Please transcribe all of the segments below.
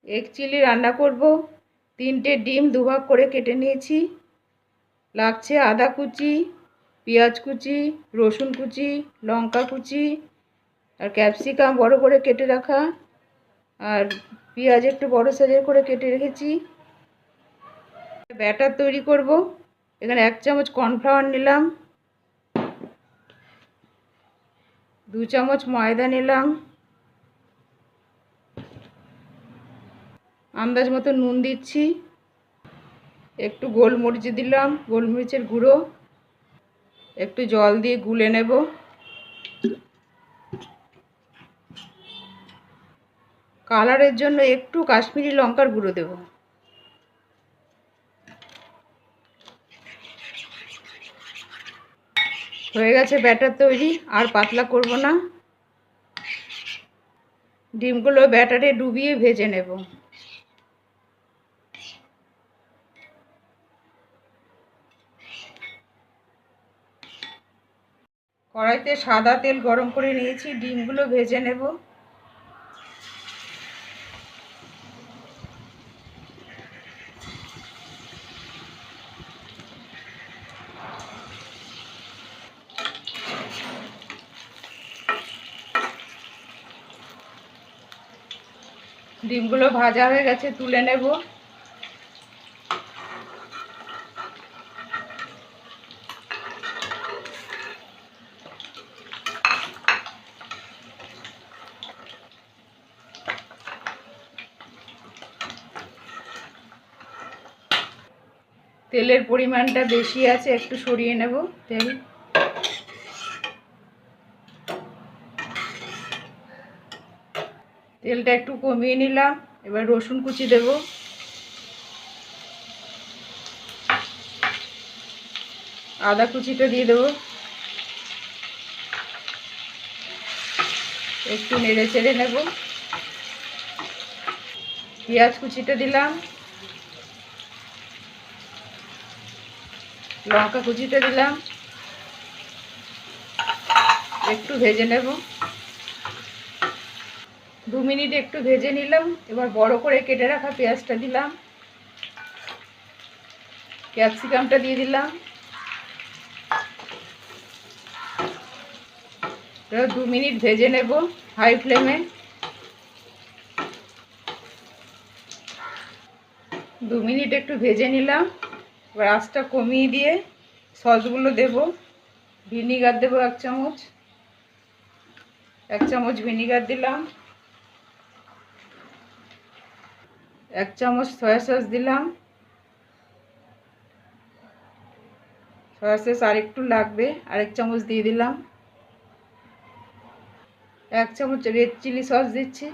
Egg chilli রান্না করব। 3টে ডিম দুভাগ করে কেটে নিয়েছি। লাগছে আদা কুচি, পেঁয়াজ কুচি, রসুন কুচি, লঙ্কা কুচি আর ক্যাপসিকাম বড় করে কেটে রাখা, আর পেঁয়াজ একটু বড় সাইজের করে কেটে রেখেছি। ব্যাটার তৈরি করব। এখানে 1 চামচ কর্নফ্লাওয়ার নিলাম, 2 চামচ ময়দা নিলাম, আন্দাজ মতো নুন দিচ্ছি, একটু গোলমরিচ দিলাম, গোলমরিচের গুঁড়ো, একটু জল দিয়ে গুলে নেব। কালারের জন্য একটু কাশ্মীরি লঙ্কার গুঁড়ো দেব। হয়ে গেছে ব্যাটার তৈরি, আর পাতলা করব না। ডিমগুলো ব্যাটারে ডুবিয়ে ভেজে নেব। কড়াইতে সাদা তেল গরম করে নিয়েছি, ডিমগুলো ভেজে নেব। ডিমগুলো ভাজা হয়ে গেছে, তুলে নেব। তেলের পরিমাণটা বেশি আছে, একটু সরিয়ে নেব তেল। তেলটা একটু কমিয়ে নিলাম। এবার রসুন কুচি দেব, আদা কুচিটা দিয়ে দেব, একটু নেড়ে চেড়ে নেব। পেঁয়াজ কুচিটা দিলাম, লঙ্কা কুচিটা দিলাম, একটু ভেজে নেব। 2 মিনিট একটু ভেজে নিলাম। এবার বড় করে কেটে রাখা পেঁয়াজটা দিলাম, ক্যাপসিকামটা দিয়ে দিলাম। 2 মিনিট ভেজে নেব হাই ফ্লেমে। 2 মিনিট একটু ভেজে নিলাম। এবার আঁচটা কমিয়ে দিয়ে সসগুলো দেব। ভিনিগার দেব 1 চামচ, 1 চামচ ভিনিগার দিলাম, 1 চামচ সয়া সস দিলাম। সয়া সস আর একটু লাগবে, আর 1 চামচ দিয়ে দিলাম। 1 চামচ রেড চিলি সস দিচ্ছি,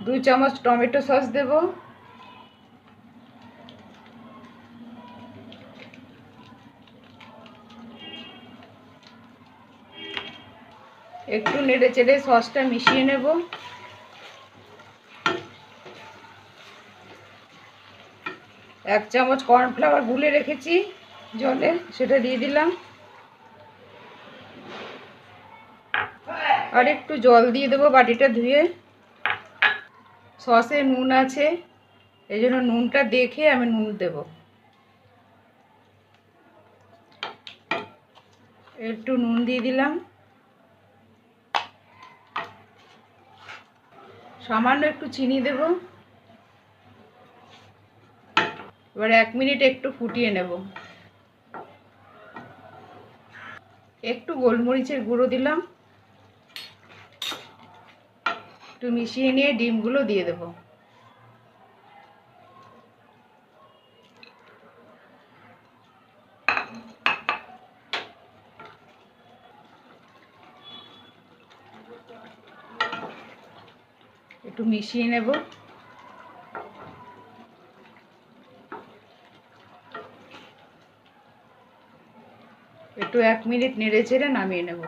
2 চামচ টমেটো সস দেব, একটু নেড়ে চেড়ে সসটা মিশিয়ে নেব। 1 চামচ কর্নফ্লাওয়ার গুলে রেখেছি জলে, সেটা দিয়ে দিলাম। আর একটু জল দিয়ে দেবো বাটিটা ধুয়ে। সসে নুন আছে, এই জন্য নুনটা দেখে আমি নুন দেব। একটু নুন দিয়ে দিলাম, সামান্য একটু চিনি দেব। এবার 1 মিনিট একটু ফুটিয়ে নেব। একটু গোলমরিচের গুঁড়ো দিলাম, একটু মিশিয়ে নিয়ে ডিমগুলো দিয়ে দেব। একটু মিশিয়ে নেব। একটু 1 মিনিট নেড়ে চেড়ে নামিয়ে নেব।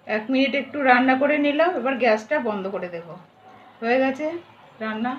1 মিনিট একটু রান্না করে নিলাম। এবার গ্যাসটা বন্ধ করে দেব। হয়ে গেছে রান্না।